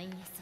What's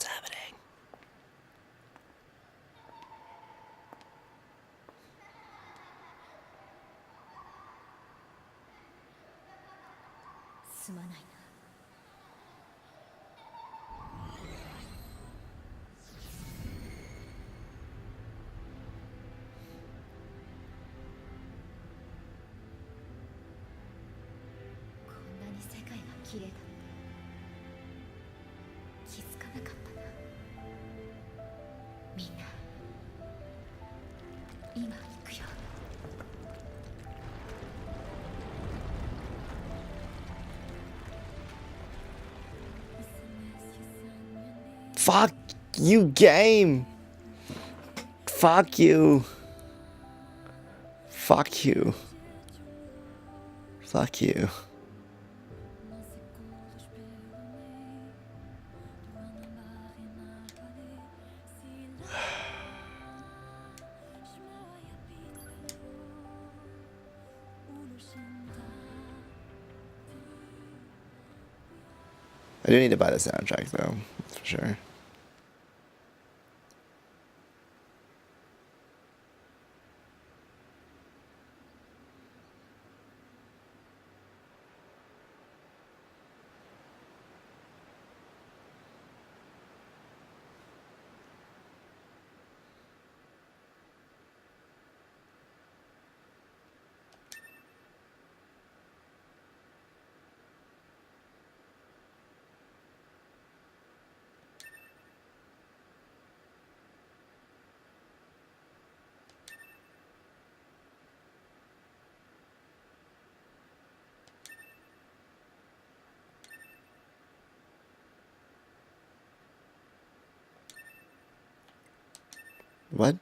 happening? Fuck you, game. Fuck you. Fuck you. Fuck you. I do need to buy the soundtrack though, that's for sure. What?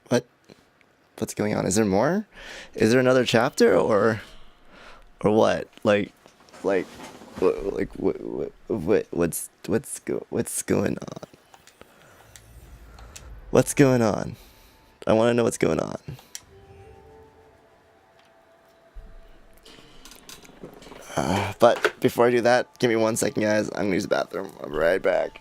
What? What's going on? Is there more? Is there another chapter or what? Like what's going on? What's going on? I want to know what's going on. But before I do that, give me 1 second, guys. I'm gonna use the bathroom. I'll be right back.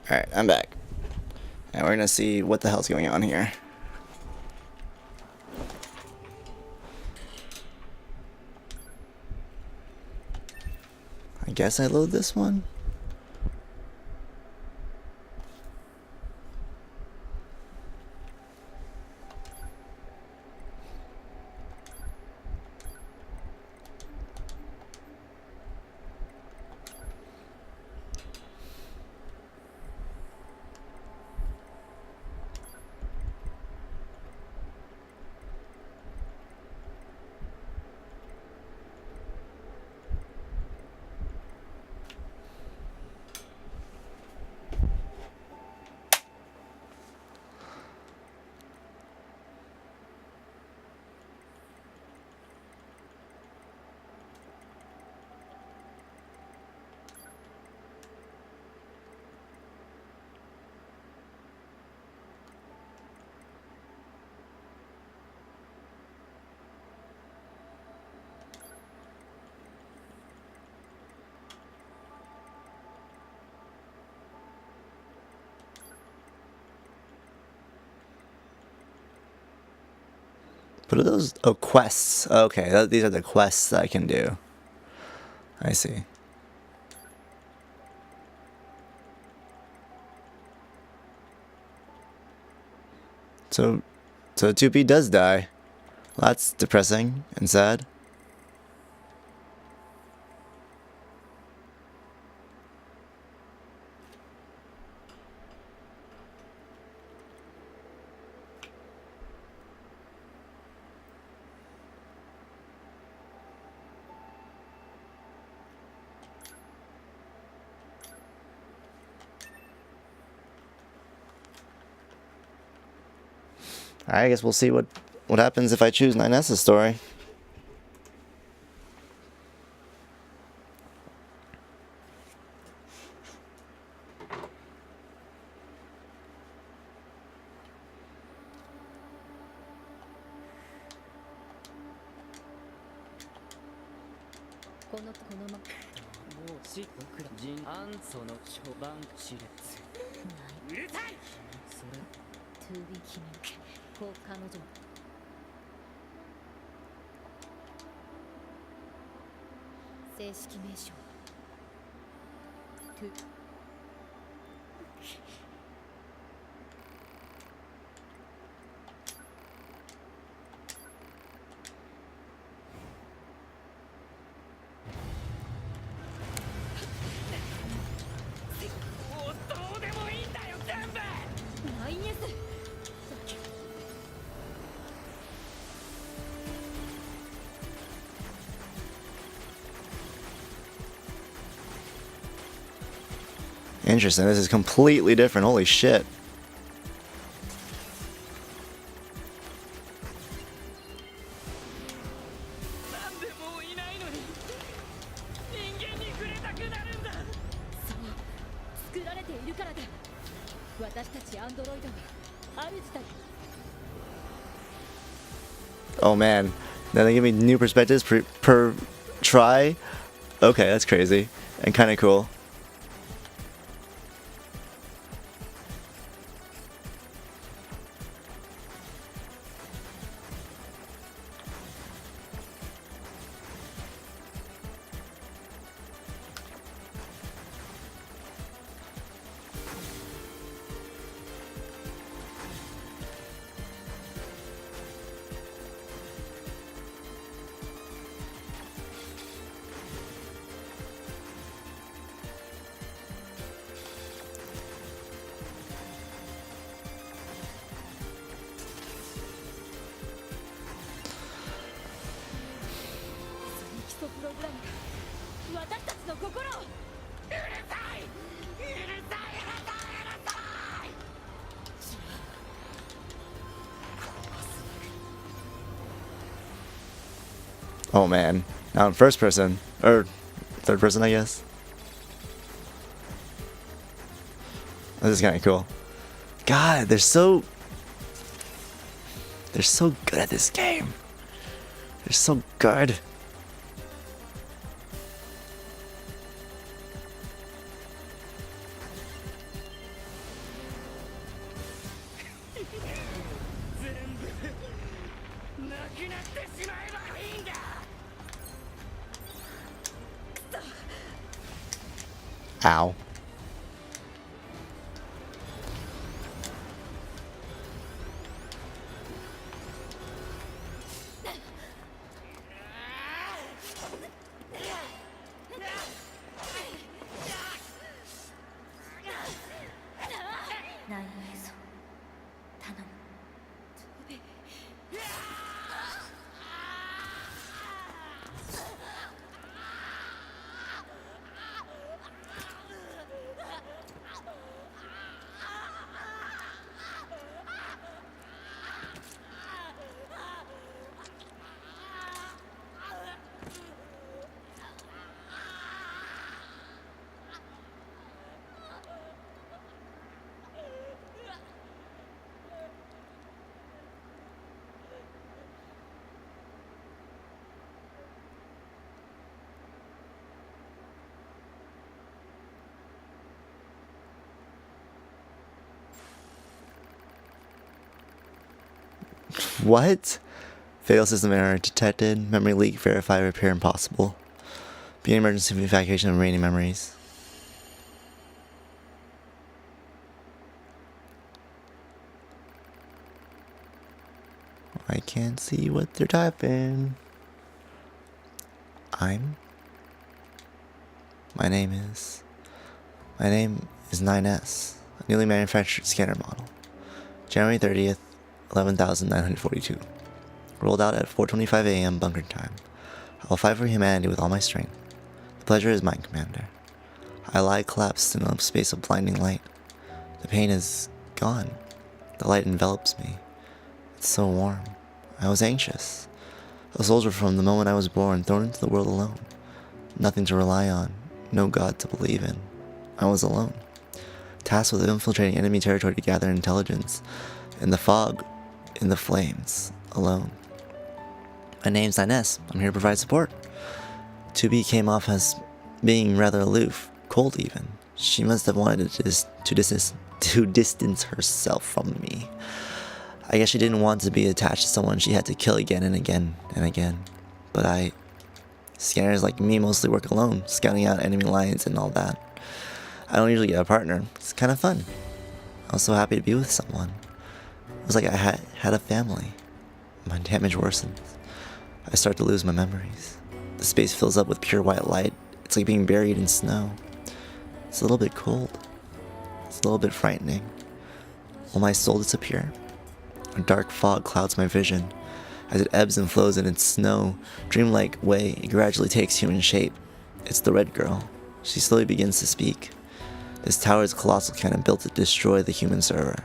Alright, I'm back. And we're gonna see what the hell's going on here. I guess I load this one? What are those? Oh, quests. Okay, these are the quests that I can do. I see. So 2P does die. Well, that's depressing and sad. Alright, I guess we'll see what happens if I choose 9S's story. Interesting, this is completely different. Holy shit. Oh man, then they give me new perspectives per try? Okay, that's crazy. And kinda cool. Oh man, now in first person, or third person I guess. This is kinda cool. God, they're so good at this game. They're so good. Ow. What? Fatal system error detected. Memory leak. Verify. Repair impossible. Begin emergency evacuation of remaining memories. I can't see what they're typing. My name is 9S, a newly manufactured scanner model. January 30th, 11,942. Rolled out at 4:25 a.m. bunker time. I will fight for humanity with all my strength. The pleasure is mine, Commander. I lie collapsed in a space of blinding light. The pain is gone. The light envelops me. It's so warm. I was anxious. A soldier from the moment I was born, thrown into the world alone. Nothing to rely on. No God to believe in. I was alone. Tasked with infiltrating enemy territory to gather intelligence. In the fog, in the flames, alone. My name's Ines. I'm here to provide support. 2B came off as being rather aloof, cold even. She must have wanted to distance herself from me. I guess she didn't want to be attached to someone she had to kill again and again and again. But scanners like me mostly work alone, scouting out enemy lines and all that. I don't usually get a partner. It's kind of fun. I was so happy to be with someone. It was like I had a family. My damage worsens. I start to lose my memories. The space fills up with pure white light. It's like being buried in snow. It's a little bit cold. It's a little bit frightening. Will my soul disappear? A dark fog clouds my vision. As it ebbs and flows in its snow, dreamlike way, it gradually takes human shape. It's the red girl. She slowly begins to speak. This tower is a colossal cannon built to destroy the human server.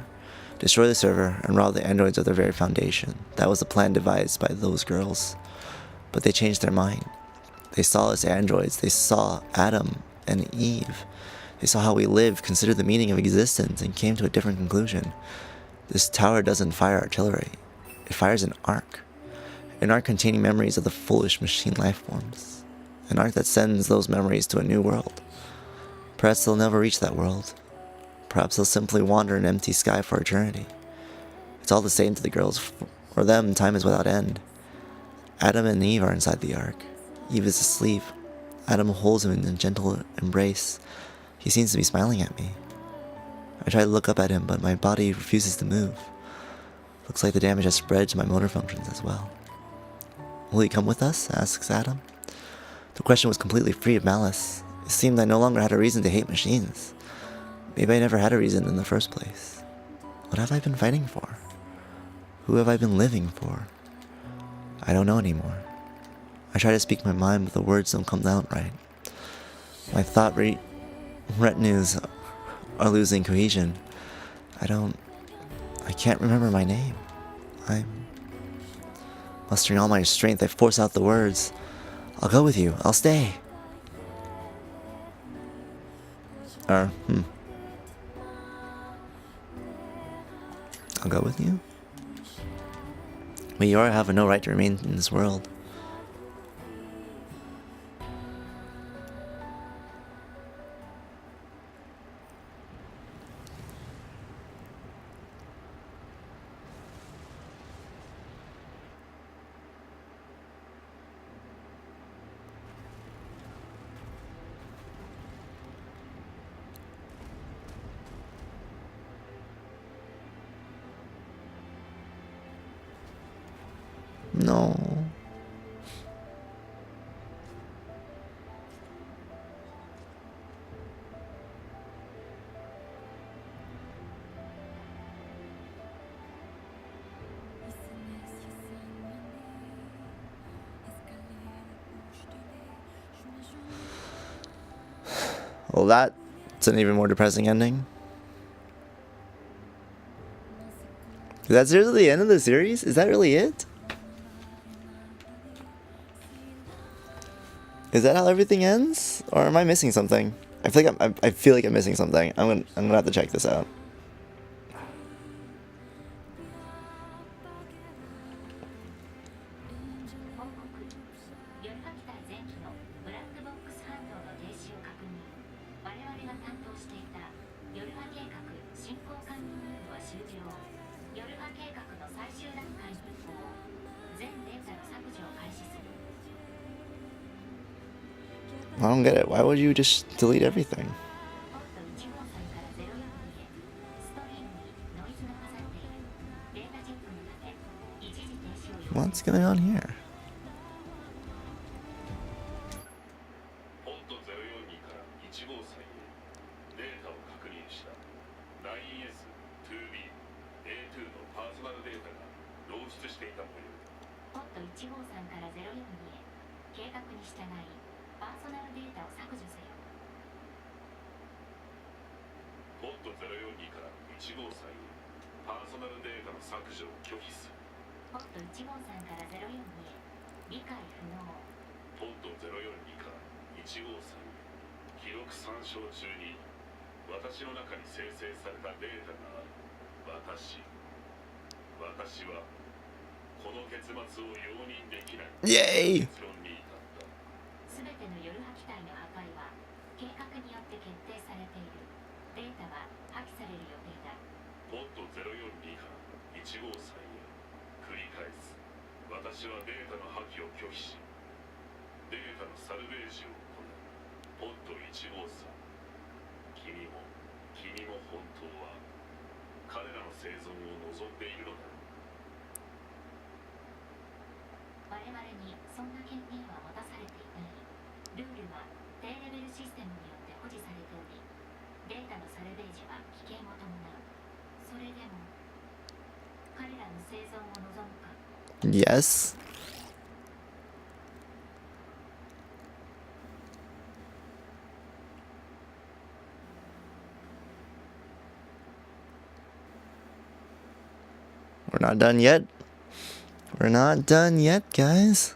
Destroy the server and rob the androids of their very foundation. That was the plan devised by those girls. But they changed their mind. They saw us androids. They saw Adam and Eve. They saw how we live, considered the meaning of existence, and came to a different conclusion. This tower doesn't fire artillery. It fires an arc. An arc containing memories of the foolish machine life forms. An arc that sends those memories to a new world. Perhaps they'll never reach that world. Perhaps they'll simply wander in an empty sky for eternity. It's all the same to the girls. For them, time is without end. Adam and Eve are inside the ark. Eve is asleep. Adam holds him in a gentle embrace. He seems to be smiling at me. I try to look up at him, but my body refuses to move. Looks like the damage has spread to my motor functions as well. Will he come with us? Asks Adam. The question was completely free of malice. It seemed I no longer had a reason to hate machines. Maybe I never had a reason in the first place. What have I been fighting for? Who have I been living for? I don't know anymore. I try to speak my mind, but the words don't come out right. My thought retinues are losing cohesion. I can't remember my name. I'm mustering all my strength. I force out the words. I'll go with you. I'll stay. I'll go with you? But you have no right to remain in this world. Well, that's an even more depressing ending. Is that seriously the end of the series? Is that really it? Is that how everything ends, or am I missing something? I feel like I'm missing something. I'm gonna have to check this out. I don't get it. Why would you just delete everything? What's going on here? Yay! Yes. We're not done yet. We're not done yet, guys.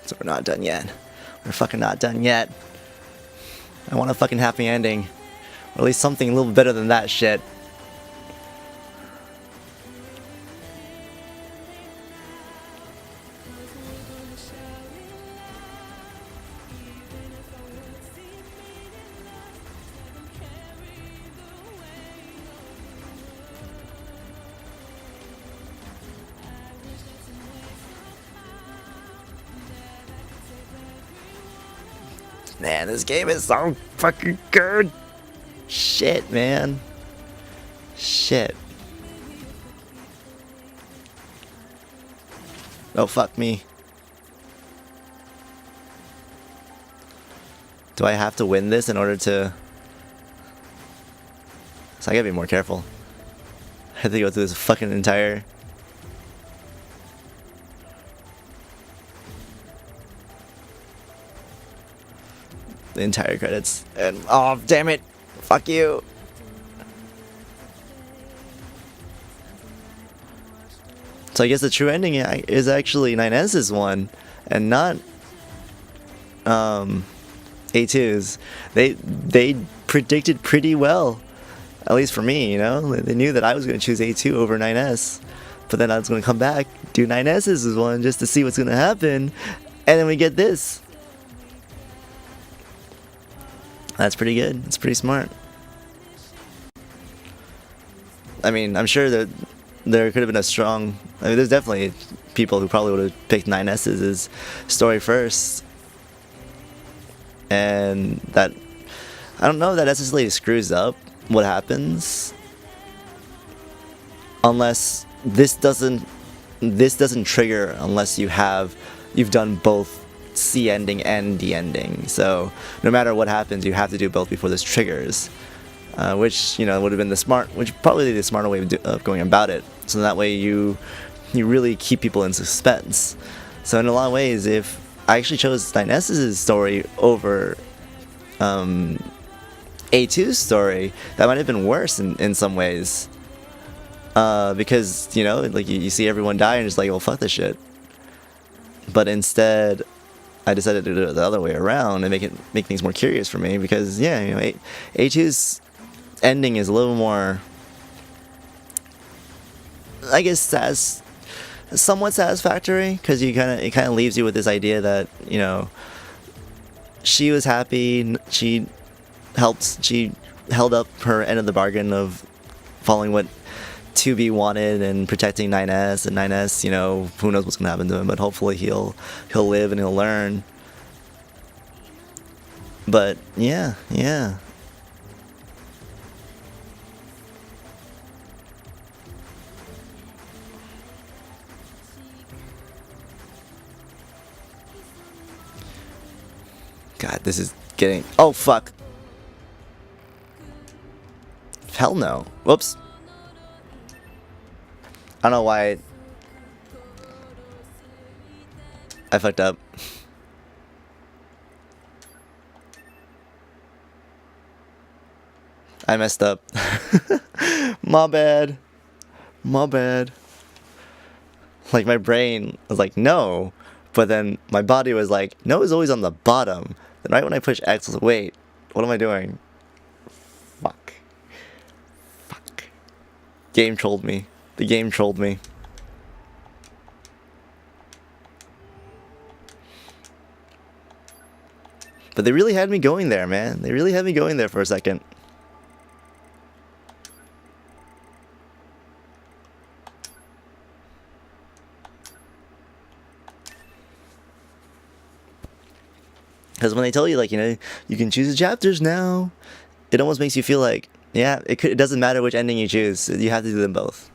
So we're not done yet. We're fucking not done yet. I want a fucking happy ending. Or at least something a little better than that shit. Man, this game is so fucking good. Shit, man. Shit. Oh, fuck me. Do I have to win this in order to... So I gotta be more careful. I have to go through this fucking entire... The entire credits. And oh, damn it. Fuck you. So I guess the true ending is actually 9S's one and not A2's. They predicted pretty well At least for me, you know? They knew that I was going to choose A2 over 9S. But then I was going to come back, do 9S's as one just to see what's going to happen. And then we get this. That's pretty good. It's pretty smart. I mean, I'm sure that there could have been a strong... I mean, there's definitely people who probably would have picked 9S's as story first. And that... I don't know if that necessarily screws up what happens. Unless this doesn't trigger unless you've done both C ending and D ending. So no matter what happens, you have to do both before this triggers. Which, you know, would have been probably the smarter way of going about it. So that way you really keep people in suspense. So in a lot of ways, if I actually chose 9S's story over A2's story, that might have been worse in some ways. Because, you know, like you see everyone die and just like, well, fuck this shit. But instead, I decided to do it the other way around and make things more curious for me because, yeah, you know, A2's ending is a little more, I guess, somewhat satisfactory because it kind of leaves you with this idea that, you know, she was happy, she held up her end of the bargain of following what 2B wanted and protecting 9S, and 9S, you know, who knows what's gonna happen to him, but hopefully he'll live and he'll learn. But yeah. God, this is getting... Oh, fuck. Hell no. Whoops. I don't know why I fucked up. I messed up. My bad. Like, my brain was like, no. But then my body was like, no is always on the bottom. Then right when I push X, I was like, wait, what am I doing? Fuck. Game trolled me. The game trolled me. But they really had me going there, man. They really had me going there for a second. Because when they tell you, like, you know, you can choose the chapters now, it almost makes you feel like, yeah, it doesn't matter which ending you choose. You have to do them both.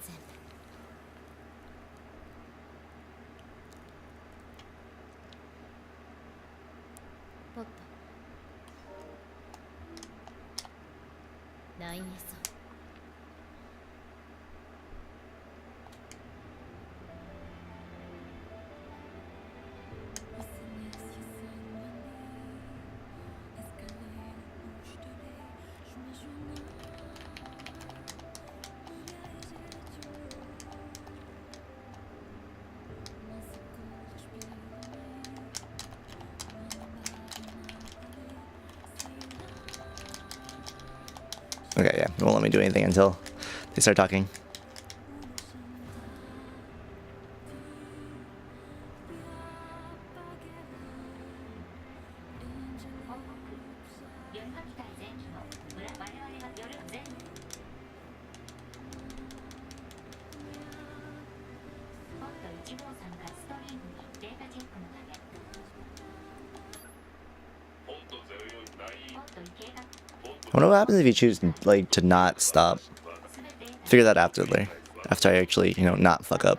Okay, yeah, it won't let me do anything until they start talking. I wonder what happens if you choose, like, to not stop. Figure that out after I actually, you know, not fuck up.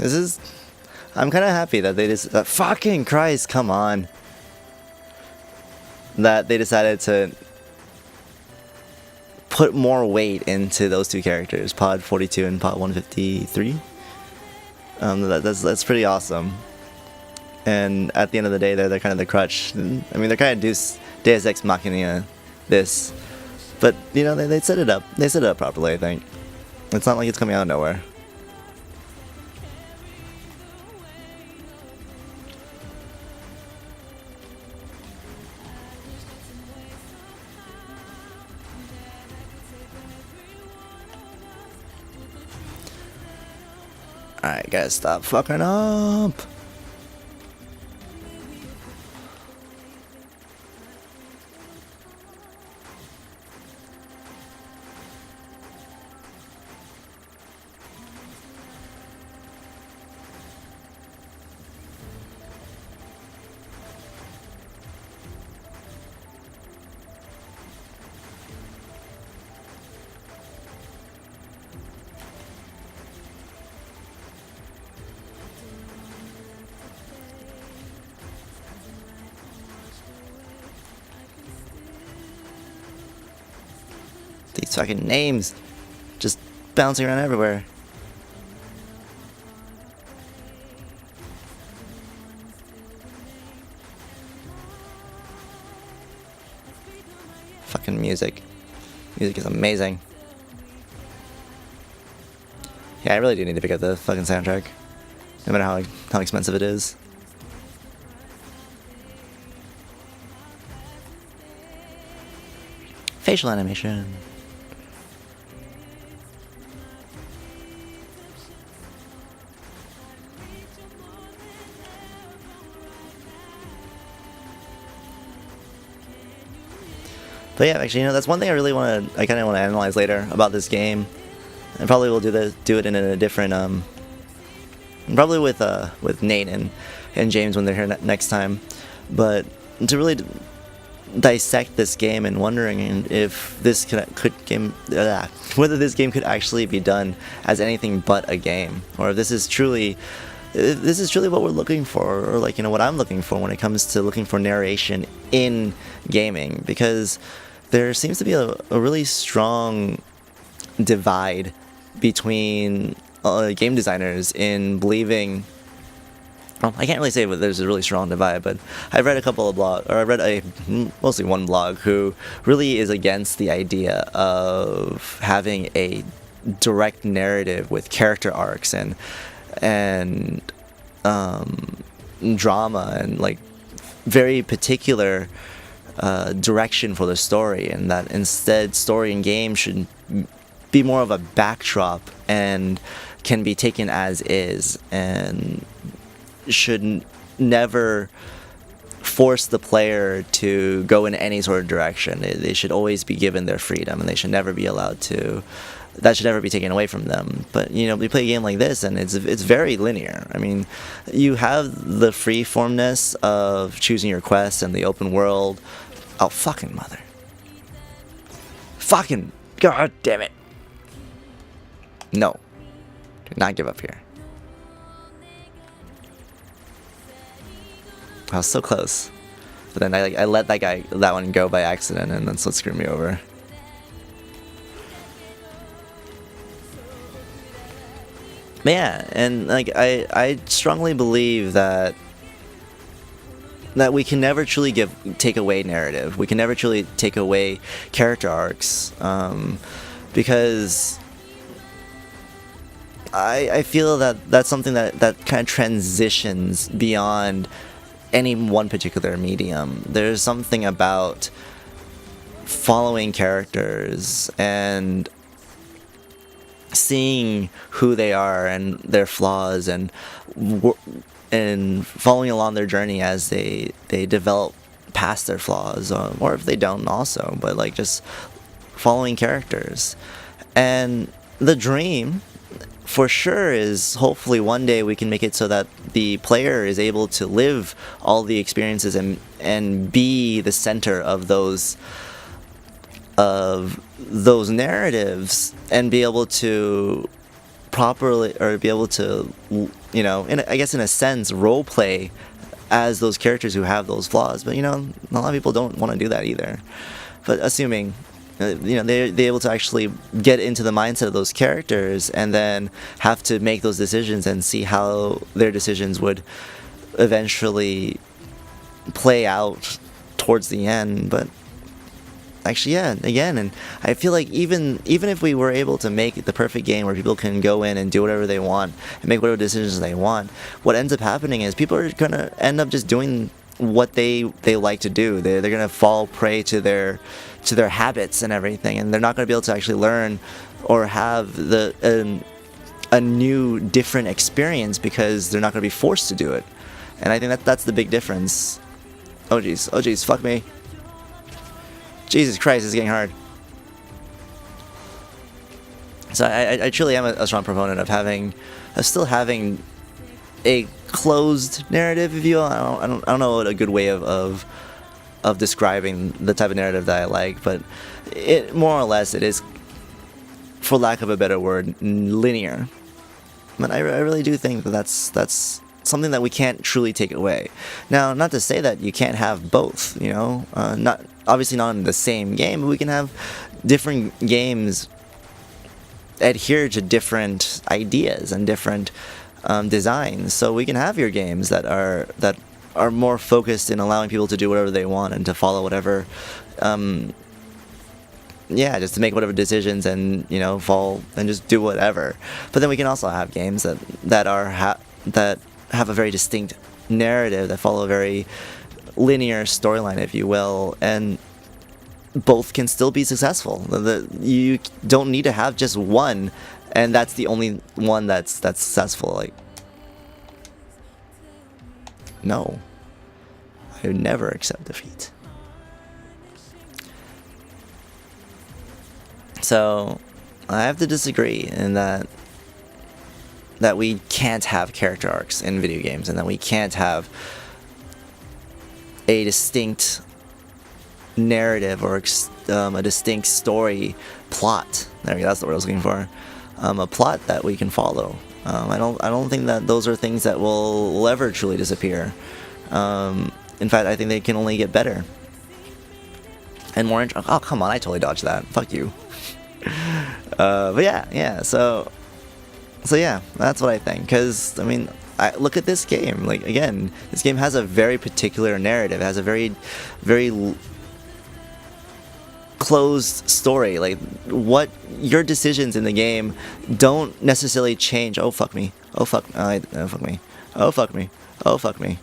I'm kind of happy that they just fucking Christ, come on. That they decided to put more weight into those two characters, Pod 42 and Pod 153. That's pretty awesome. And at the end of the day, they're kind of the crutch. I mean, they're kind of Deus Ex Machina this, but you know they set it up. They set it up properly. I think it's not like it's coming out of nowhere. Alright, gotta stop fucking up. These fucking names just bouncing around everywhere. Fucking music. Music is amazing. Yeah, I really do need to pick up the fucking soundtrack. No matter how expensive it is. Facial animation. But yeah, actually, you know, that's one thing I kind of want to analyze later about this game. I probably will do it in a different, probably with Nate and James when they're here next time. But to really dissect this game and wondering if this whether this game could actually be done as anything but a game, or if this is truly what we're looking for, or like, you know, what I'm looking for when it comes to looking for narration in gaming, because there seems to be a really strong divide between game designers in believing. Well, I can't really say that there's a really strong divide, but I've read mostly one blog who really is against the idea of having a direct narrative with character arcs and drama and like very particular direction for the story, and that instead story in game should be more of a backdrop and can be taken as is, and should never force the player to go in any sort of direction. They should always be given their freedom, and they should never be allowed to. That should never be taken away from them. But you know, we play a game like this, and it's very linear. I mean, you have the freeformness of choosing your quests and the open world. Oh, fucking mother. Fucking god damn it. No. Do not give up here. I was so close. But then I let that one go by accident, and that's what screwed me over. But yeah, and like I strongly believe that we can never truly take away narrative. We can never truly take away character arcs, because I feel that that's something that kind of transitions beyond any one particular medium. There's something about following characters and seeing who they are and their flaws, and following along their journey as they develop past their flaws, or if they don't also, but like just following characters. And the dream for sure is hopefully one day we can make it so that the player is able to live all the experiences and be the center of those narratives, and be able to properly, or be able to, you know, I guess in a sense, role play as those characters who have those flaws. But, you know, a lot of people don't want to do that either. But assuming, you know, they're able to actually get into the mindset of those characters and then have to make those decisions and see how their decisions would eventually play out towards the end. But actually, yeah, again, and I feel like even if we were able to make the perfect game where people can go in and do whatever they want and make whatever decisions they want, what ends up happening is people are gonna end up just doing what they like to do. They're gonna fall prey to their habits and everything, and they're not gonna be able to actually learn or have a new different experience because they're not gonna be forced to do it. And I think that's the big difference. Oh jeez, fuck me. Jesus Christ, it's getting hard. So I truly am a strong proponent of still having a closed narrative, if you will. I don't know what a good way of describing the type of narrative that I like, but it more or less it is, for lack of a better word, linear. But I really do think that that's something that we can't truly take away. Now, not to say that you can't have both, you know, not obviously not in the same game, but we can have different games adhere to different ideas and different designs. So we can have your games that are more focused in allowing people to do whatever they want and to follow whatever, just to make whatever decisions and, you know, fall and just do whatever. But then we can also have games that have a very distinct narrative, that follow a very linear storyline, if you will, and both can still be successful. You don't need to have just one, and that's the only one that's successful. Like, no, I would never accept defeat. So I have to disagree in that we can't have character arcs in video games, and that we can't have a distinct narrative or a distinct story plot. There we go, that's the word I was looking for. A plot that we can follow. I don't think that those are things that will ever truly disappear. In fact, I think they can only get better and more interesting. Oh, come on, I totally dodged that. Fuck you. But yeah. So yeah, that's what I think. Because, I mean, look at this game. Like, again, this game has a very particular narrative. It has a very, very closed story. Like, what your decisions in the game don't necessarily change. Oh, fuck me. Oh, fuck. Oh, fuck me. Oh, fuck me. Oh, fuck me.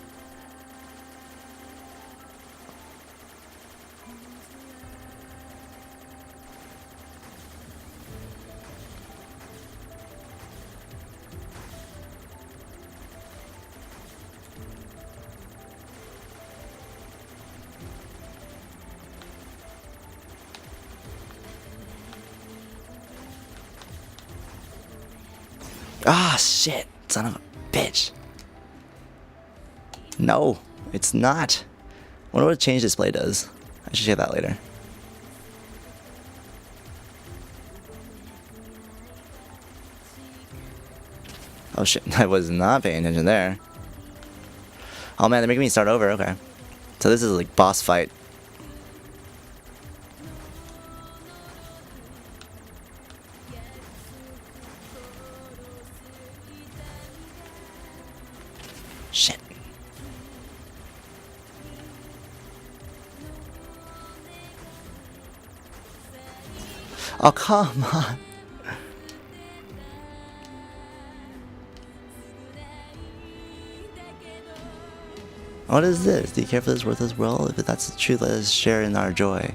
Ah, shit. Son of a bitch. No, it's not. I wonder what a change display does. I should check that later. Oh shit, I was not paying attention there. Oh man, they're making me start over, okay. So this is like boss fight. Shit. Oh, come on. What is this? Do you care for this worthless world? If that's the truth, let us share in our joy.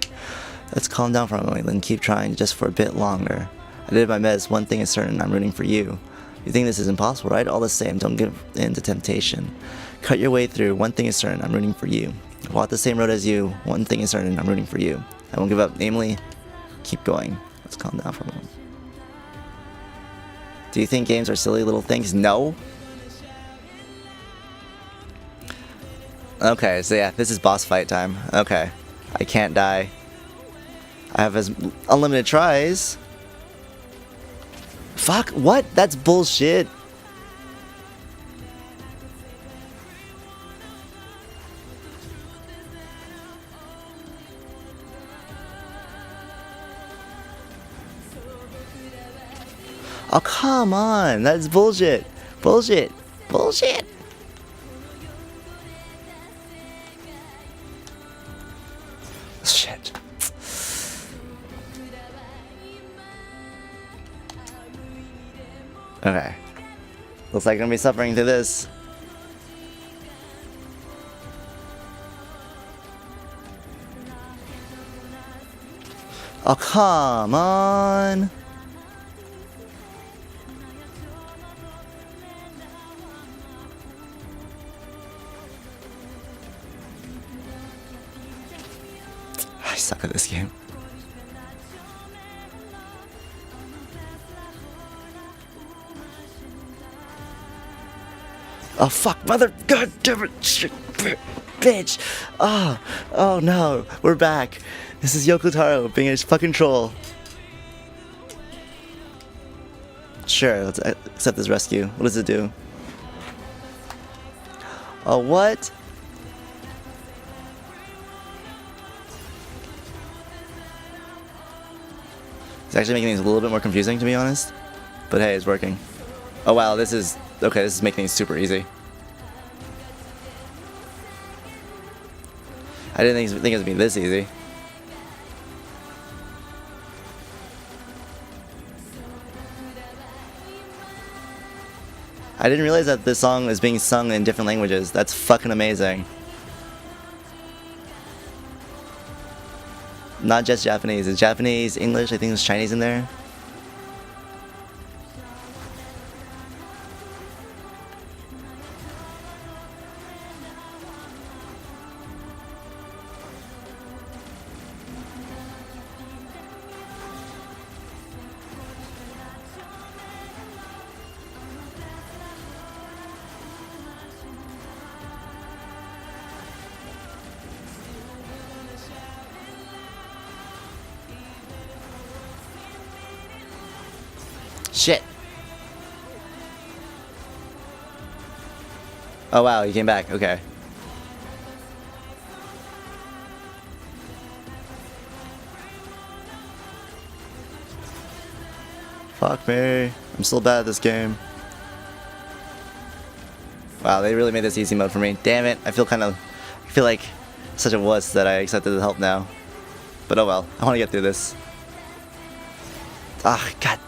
Let's calm down for a moment and keep trying just for a bit longer. I did my best. One thing is certain, I'm rooting for you. You think this is impossible, right? All the same, don't give in to temptation. Cut your way through. One thing is certain, I'm rooting for you. Walk the same road as you. One thing is certain, I'm rooting for you. I won't give up. Namely, keep going. Let's calm down for a moment. Do you think games are silly little things? No. Okay, so yeah, this is boss fight time. Okay. I can't die. I have as unlimited tries. Fuck, what? That's bullshit. Oh, come on. That's bullshit. Bullshit. Bullshit. Shit. Okay. Looks like I'm gonna be suffering through this. Oh, come on. I suck at this game. Oh fuck, mother, god damn it, shit, bitch. Oh no, we're back. This is Yoko Taro being a fucking troll. Sure, let's accept this rescue. What does it do? Oh, what? It's actually making things a little bit more confusing, to be honest. But hey, it's working. Oh wow, this is... Okay, this is making things super easy. I didn't think it would be this easy. I didn't realize that this song is being sung in different languages. That's fucking amazing. Not just Japanese. It's Japanese, English, I think there's Chinese in there. Shit. Oh wow, you came back. Okay. Fuck me. I'm still bad at this game. Wow, they really made this easy mode for me. Damn it. I feel like such a wuss that I accepted the help now. But oh well. I want to get through this. Ah, god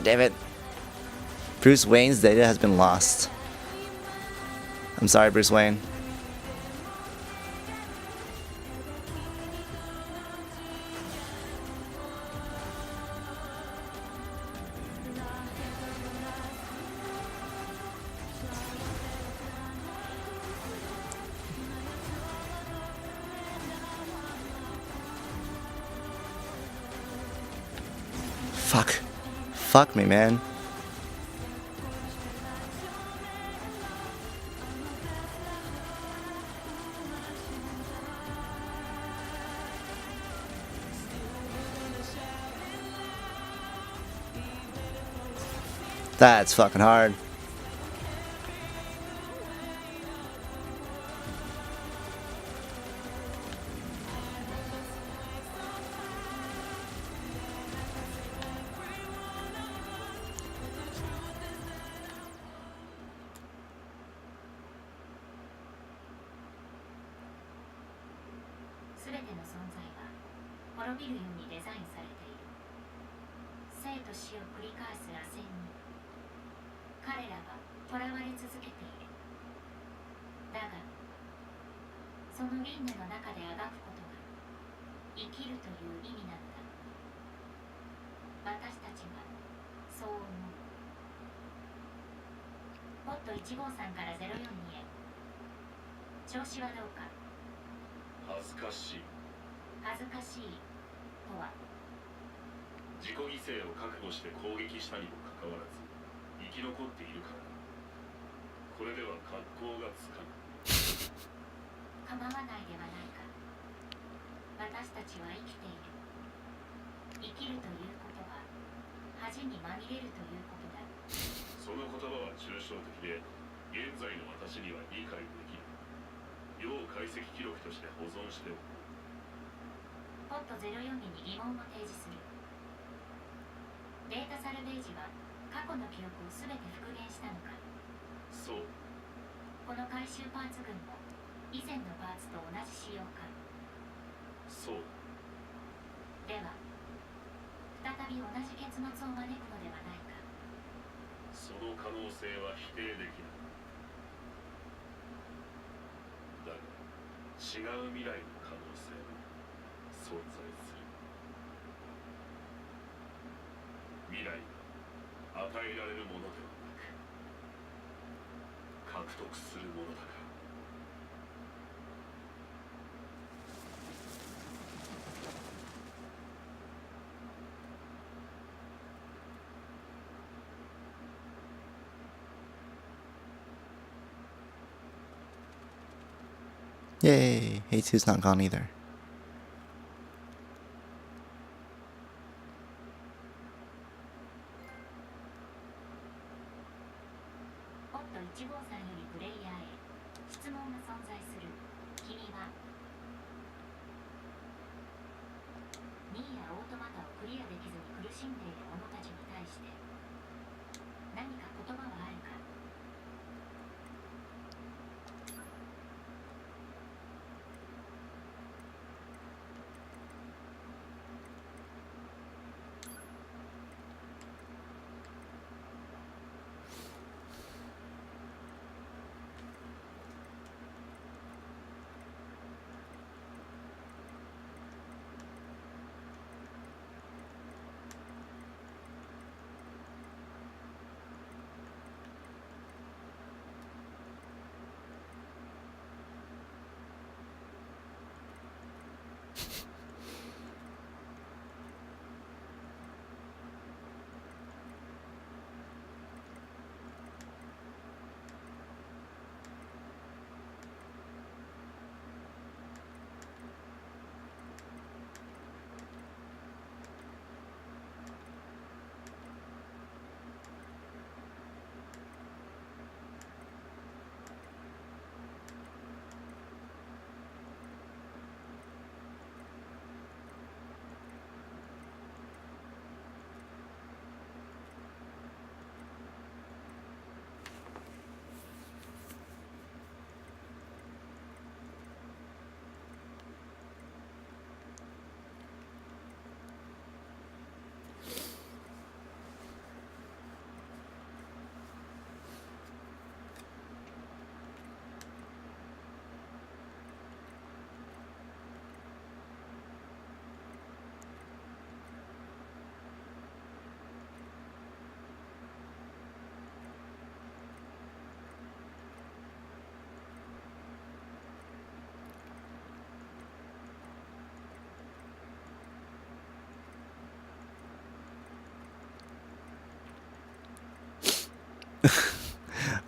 damn it. Bruce Wayne's data has been lost. I'm sorry, Bruce Wayne. Fuck. Fuck me, man. That's fucking hard. 恥にまみれるということだ。その言葉は抽象的で、現在の私には理解できる。要解析記録として保存しておく。ポット04に疑問を提示する。データサルベージは過去の記憶をすべて復元したのか。そう。この回収パーツ群も以前のパーツと同じ仕様か。そうでは再び同じ結末を招くのではないか。その可能性は否定できない。だが違う未来の可能性も存在する。未来が与えられるものではなく獲得するものだから。Yay! Hey2's not gone either. ポット1号さんよりプレイヤーへ質問が存在する。君はニーヤオートマタをクリアできずに苦しんでいる者たちに対して何か言葉はあるか。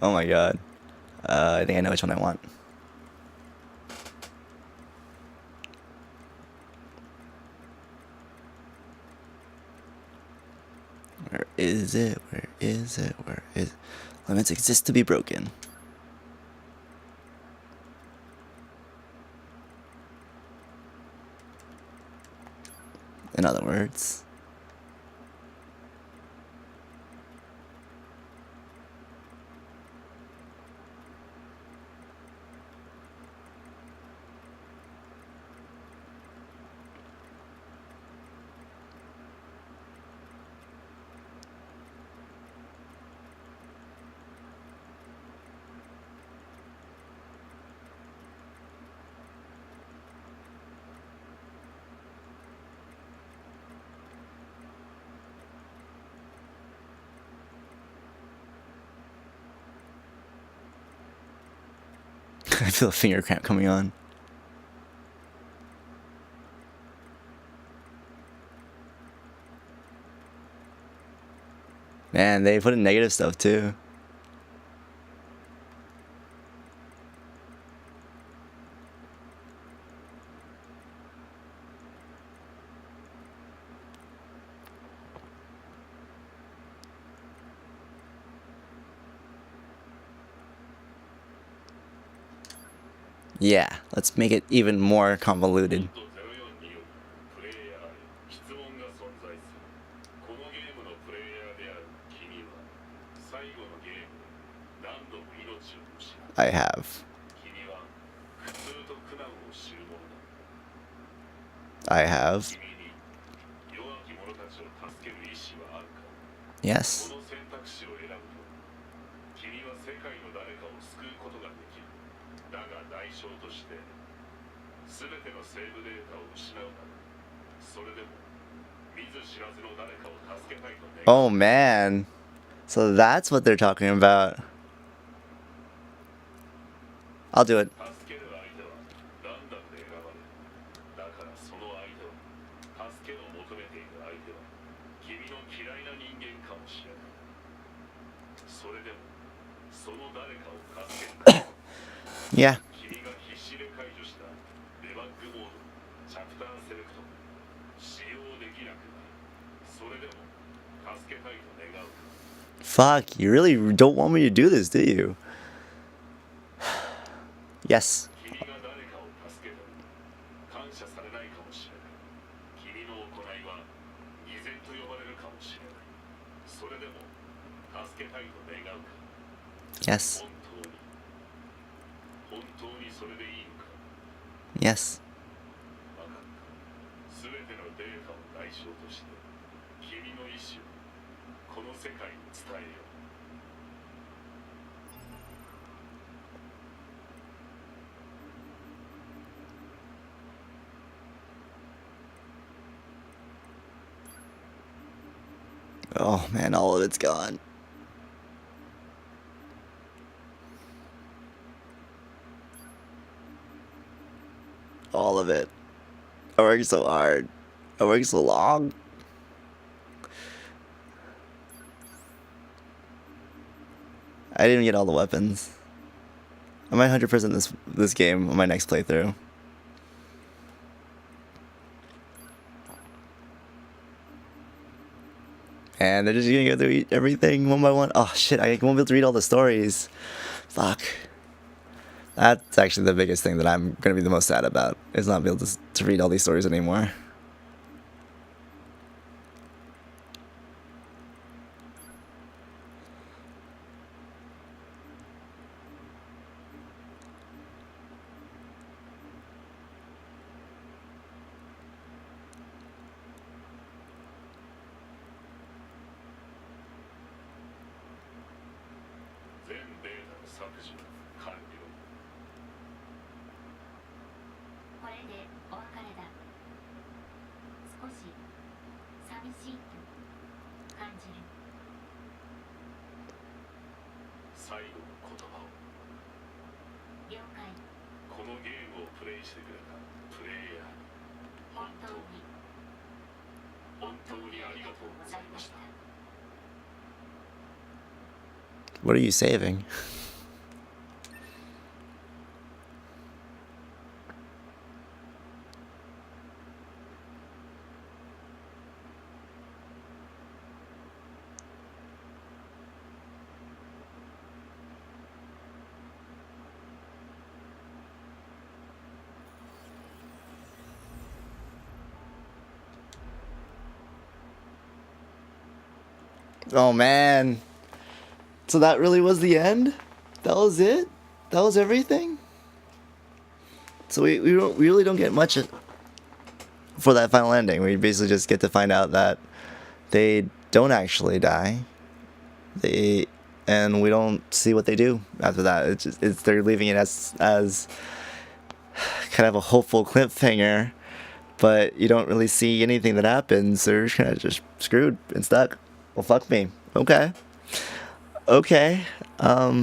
Oh my god. I think I know which one I want. Where is it? Where is it? Where is... Limits exist to be broken. In other words... I feel a finger cramp coming on. Man, they put in negative stuff too. Yeah, let's make it even more convoluted. 04によるプレイヤーへ質問が存在する。このゲームのプレイヤーである君は最後のゲームで何度も命を失う。 I have. 君は苦痛と苦難を知るものだ。 I have. 君に弱き者たちを助ける意志はあるか。 Yes. この選択肢を選ぶと君は世界の誰かを救うことができる。だが代償として全てのセーブデータを失うだろう。それでも見ず知らずの誰かを助けたいと願う。 Oh man. So that's what they're talking about. I'll do it. 助ける相手はランダムで選ばれる。だからその相手は助けを求めている相手は君の嫌いな人間かもしれない。それでもその誰かを助ける。 Yeah. 君が必死で解除したデバッグモードチャプターセレクトが使用できなくなる。それでも助けたいと願うか。 Fuck, you really don't want me to do this, do you? Yes. 君が誰かを助けたり感謝されないかもしれない。君の行いは偽善と呼ばれるかもしれない。それでも助けたいと願うか。 Yes. 本当にそれでいいのか。 Yes. 分かった。全てのデータを代償として君の意志をこの世界に伝えよう。 Oh man, all of it's gone. All of it. I worked so hard. I worked so long. I didn't even get all the weapons. I might 100% this game on my next playthrough. And they're just gonna go through everything one by one. Oh shit, I won't be able to read all the stories. Fuck. That's actually the biggest thing that I'm gonna be the most sad about, is not being able to read all these stories anymore. What are you saving? Oh man. So that really was the end? That was it? That was everything? So we really don't get much for that final ending. We basically just get to find out that they don't actually die. And we don't see what they do after that. They're leaving it as kind of a hopeful cliffhanger, but you don't really see anything that happens. They're kind of just screwed and stuck. Well, fuck me. Okay. I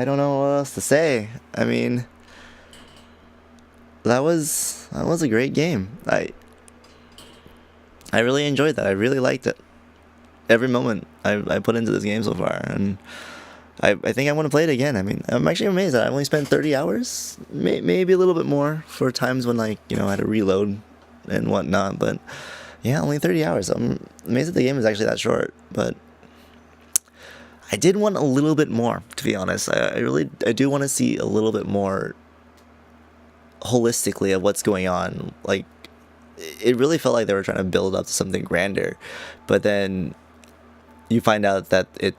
don't know what else to say. I mean, that was a great game. I really enjoyed that. I really liked it. Every moment I put into this game so far, and I think I want to play it again. I mean, I'm actually amazed that I only spent 30 hours, maybe a little bit more for times when, like, you know, I had to reload and whatnot, but yeah, only 30 hours. I'm amazed that the game is actually that short, but I did want a little bit more, to be honest. I do want to see a little bit more holistically of what's going on. Like, it really felt like they were trying to build up to something grander, but then you find out that it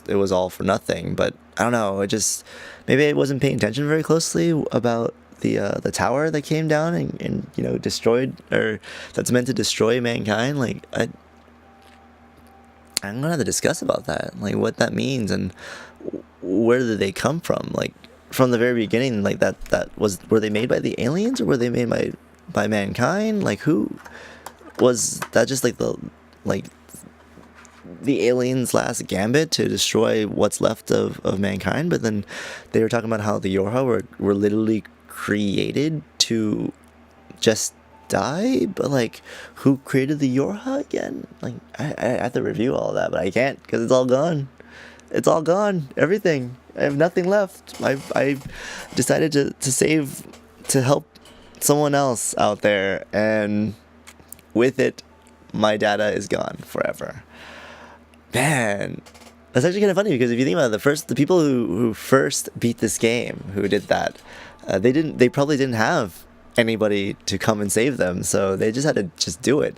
was all for nothing. But I don't know. It just, maybe I wasn't paying attention very closely about the tower that came down and destroyed, or that's meant to destroy mankind. Like, I'm gonna have to discuss about that, like what that means and where did they come from. Like, from the very beginning, like were they made by the aliens, or were they made by mankind? Like, who was that? Just like the aliens' last gambit to destroy what's left of mankind. But then they were talking about how the Yorha were literally created to just die. But like, who created the Yorha again? Like, I have to review all of that, but I can't because it's all gone. It's all gone. Everything. I have nothing left. I've decided to help someone else out there, and with it, my data is gone forever. Man, that's actually kind of funny, because if you think about it, the people who first beat this game, who did that, they probably didn't have anybody to come and save them, so they just had to just do it.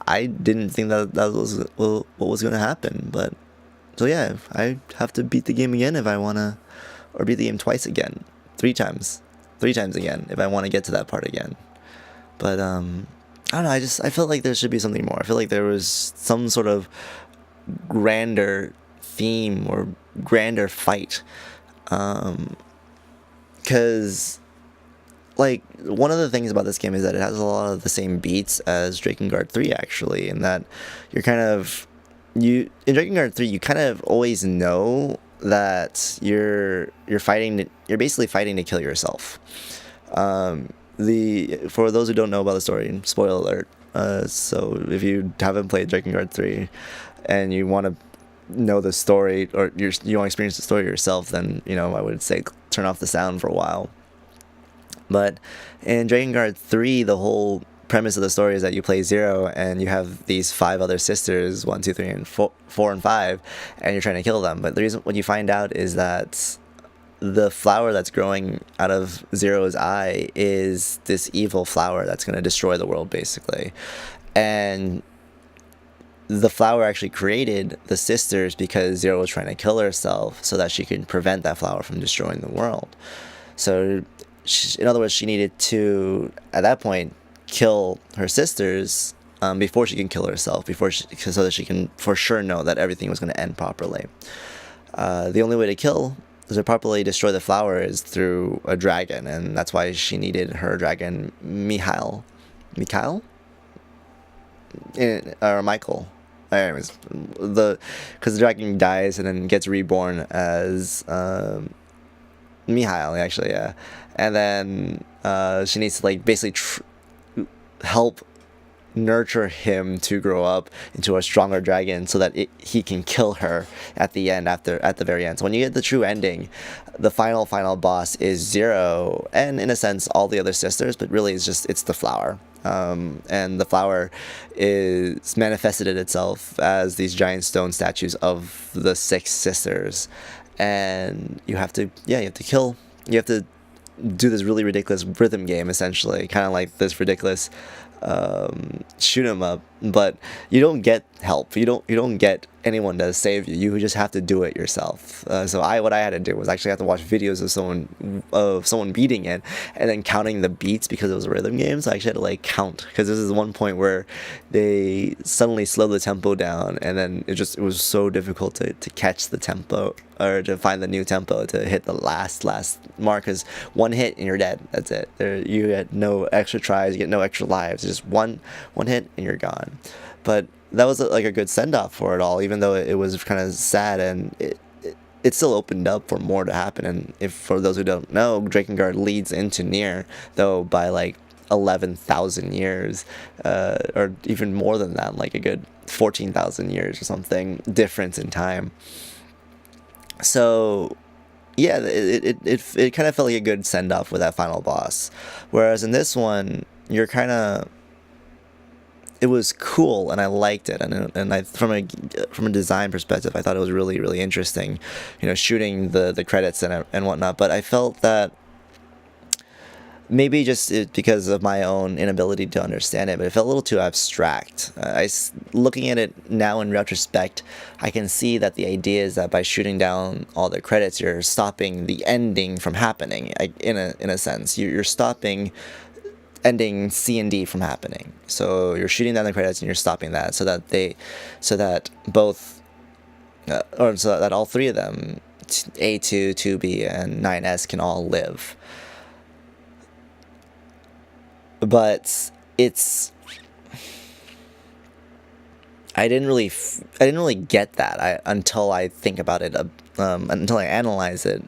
I didn't think that was what was going to happen, but so yeah, I have to beat the game again if I want to, or beat the game twice again, three times again if I want to get to that part again. But I don't know. I felt like there should be something more. I feel like there was some sort of grander theme or grander fight, because like, one of the things about this game is that it has a lot of the same beats as Drakengard 3, actually, in that in Drakengard 3 you kind of always know that you're basically fighting to kill yourself. For those who don't know about the story, spoiler alert, so if you haven't played Drakengard 3 and you want to know the story, or you want to experience the story yourself, then I would say turn off the sound for a while. But in Drakengard 3, the whole premise of the story is that you play Zero and you have these 5 other sisters, 1, 2, 3, and 4 and 5, and you're trying to kill them. But the reason, what you find out is that the flower that's growing out of Zero's eye is this evil flower that's going to destroy the world, basically. And the flower actually created the sisters because Zero was trying to kill herself so that she could prevent that flower from destroying the world. So, in other words, she needed to, at that point, kill her sisters before she can kill herself, so that she can for sure know that everything was going to end properly. The only way to properly destroy the flower is through a dragon, and that's why she needed her dragon Michael? Or Michael. Anyways, because the dragon dies and then gets reborn as Mihail, actually, yeah. And then she needs to, like, basically help nurture him to grow up into a stronger dragon so that he can kill her at the end, at the very end. So when you get the true ending, the final boss is Zero, and in a sense all the other sisters, but really it's the flower. And the flower is manifested in itself as these giant stone statues of the 6 sisters, and you have to do this really ridiculous rhythm game, essentially, kind of like this ridiculous shoot 'em up, but you don't get help. You don't get anyone to save you. You just have to do it yourself. So what I had to do was actually have to watch videos of someone beating it and then counting the beats, because it was a rhythm game. So I actually had to, like, count, because this is one point where they suddenly slow the tempo down, and then it was so difficult to catch the tempo, or to find the new tempo to hit the last mark, because one hit and you're dead. That's it. You get no extra tries, you get no extra lives. Just one hit and you're gone. But that was a good send-off for it all, even though it was kind of sad, and it still opened up for more to happen. And if, for those who don't know, Drakengard leads into Nier, though, by like 11,000 years, or even more than that, like a good 14,000 years or something difference in time. So yeah, it kind of felt like a good send-off with that final boss. Whereas in this one, you're kind of, it was cool and I liked it, and I from a design perspective I thought it was really really interesting, shooting the credits and whatnot. But I felt that maybe just because of my own inability to understand it, but it felt a little too abstract. Looking at it now in retrospect, I can see that the idea is that by shooting down all the credits, you're stopping the ending from happening. In a sense, you're stopping ending C and D from happening. So you're shooting down the credits and you're stopping that, so that all three of them, A2, 2B, and 9S, can all live. But I didn't really get that until I think about it, until I analyze it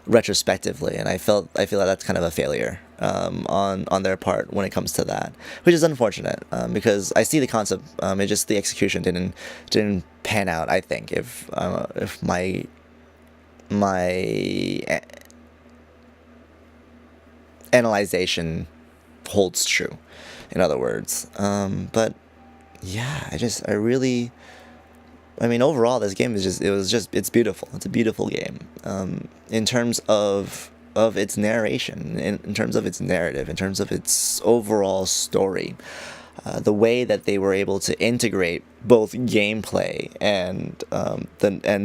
retrospectively, and I feel like that's kind of a failure on their part when it comes to that, which is unfortunate, because I see the concept. It just, the execution didn't pan out. I think if my analyzation holds true, in other words. But yeah, overall this game is it's beautiful. It's a beautiful game. In terms of its narration, in terms of its narrative, in terms of its overall story, the way that they were able to integrate both gameplay and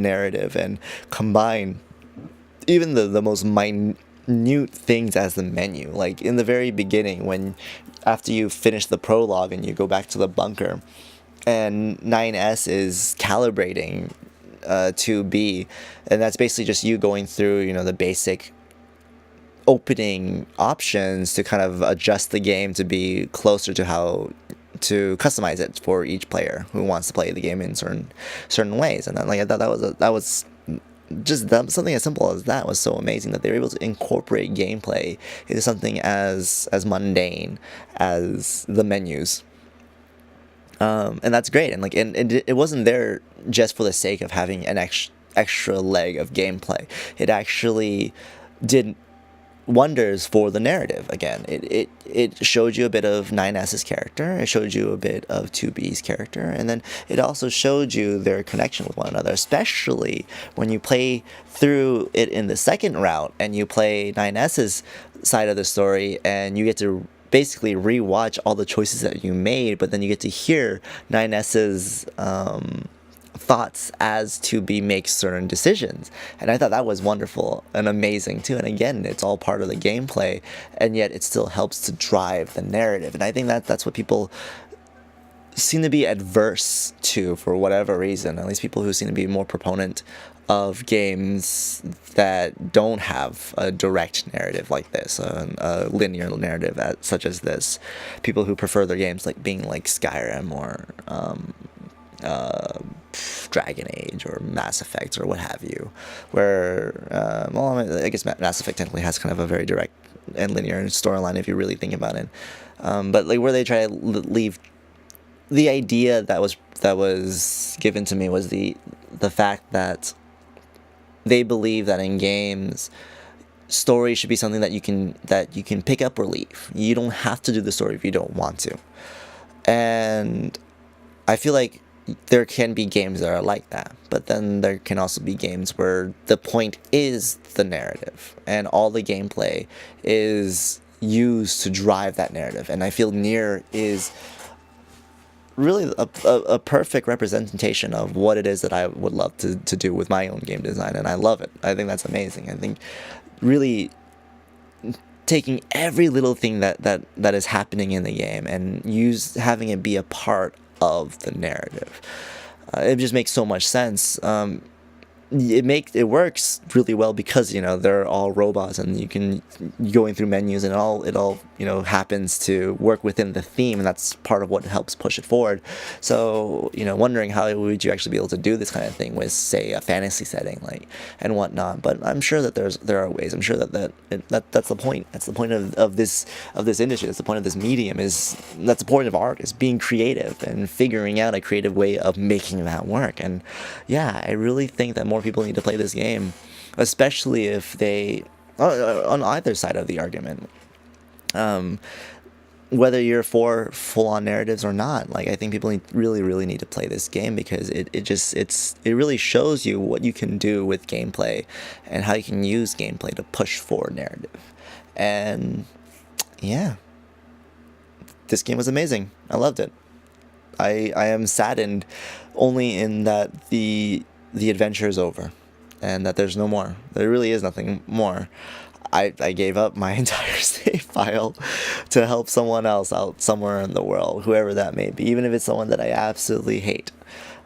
narrative, and combine even the most minute things as the menu. Like in the very beginning, after you finish the prologue and you go back to the bunker, and 9S is calibrating 2B, and that's basically just you going through the basic opening options to kind of adjust the game to be closer to how to customize it for each player who wants to play the game in certain ways. And then, I thought that was just something as simple as that was so amazing, that they were able to incorporate gameplay into something as mundane as the menus. And that's great. And it wasn't there just for the sake of having an extra leg of gameplay. It actually did wonders for the narrative. Again, it showed you a bit of 9S's character, it showed you a bit of 2B's character, and then it also showed you their connection with one another, especially when you play through it in the second route and you play 9S's side of the story, and you get to basically rewatch all the choices that you made, but then you get to hear 9S's thoughts as 2B makes certain decisions. And I thought that was wonderful and amazing too. And again, it's all part of the gameplay, and yet it still helps to drive the narrative. And I think that's what people seem to be adverse to, for whatever reason. At least people who seem to be more proponent of games that don't have a direct narrative like this, a linear narrative such as this. People who prefer their games being like Skyrim or Dragon Age or Mass Effect or what have you, where I guess Mass Effect technically has kind of a very direct and linear storyline if you really think about it, but where they try to leave the idea that was given to me was the fact that they believe that in games, story should be something that you can pick up or leave. You don't have to do the story if you don't want to. And I feel like there can be games that are like that, but then there can also be games where the point is the narrative and all the gameplay is used to drive that narrative. And I feel Nier is really a perfect representation of what it is that I would love to do with my own game design, and I love it. I think that's amazing. I think really taking every little thing that is happening in the game and having it be a part of the narrative. It just makes so much sense. It works really well because they're all robots, and you can going through menus, and it all happens to work within the theme, and that's part of what helps push it forward. So wondering how would you actually be able to do this kind of thing with, say, a fantasy setting and whatnot. But I'm sure that there are ways. I'm sure that's the point. That's the point of this industry. That's the point of this medium. That's the point of art, is being creative and figuring out a creative way of making that work. And yeah, I really think that more people need to play this game, especially if they on either side of the argument. whether you're for full-on narratives or not, like I think people really need to play this game because it really shows you what you can do with gameplay and how you can use gameplay to push for narrative. And yeah, this game was amazing. I loved it. I am saddened only in that the adventure is over and that there's no more. There really is nothing more. I gave up my entire save file to help someone else out somewhere in the world, whoever that may be, even if it's someone that I absolutely hate.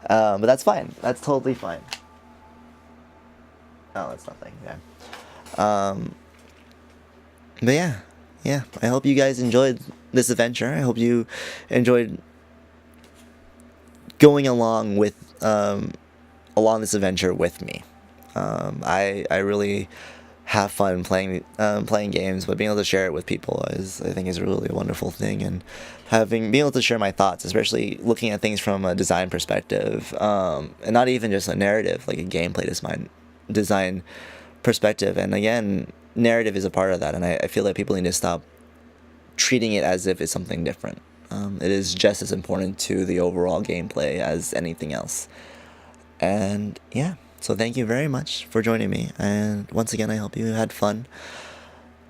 But that's fine. That's totally fine. Oh, that's nothing. Yeah. But yeah. I hope you guys enjoyed this adventure. I hope you enjoyed going along with along this adventure with me. I really have fun playing games, but being able to share it with people I think is really a wonderful thing, and being able to share my thoughts, especially looking at things from a design perspective, and not even just a narrative, like a gameplay design perspective. And again, narrative is a part of that, and I feel that people need to stop treating it as if it's something different. It is just as important to the overall gameplay as anything else. And yeah. So thank you very much for joining me, and once again I hope you had fun.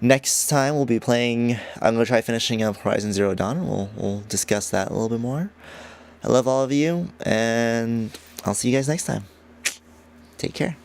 Next time I'm going to try finishing up Horizon Zero Dawn. We'll discuss that a little bit more. I love all of you, and I'll see you guys next time. Take care.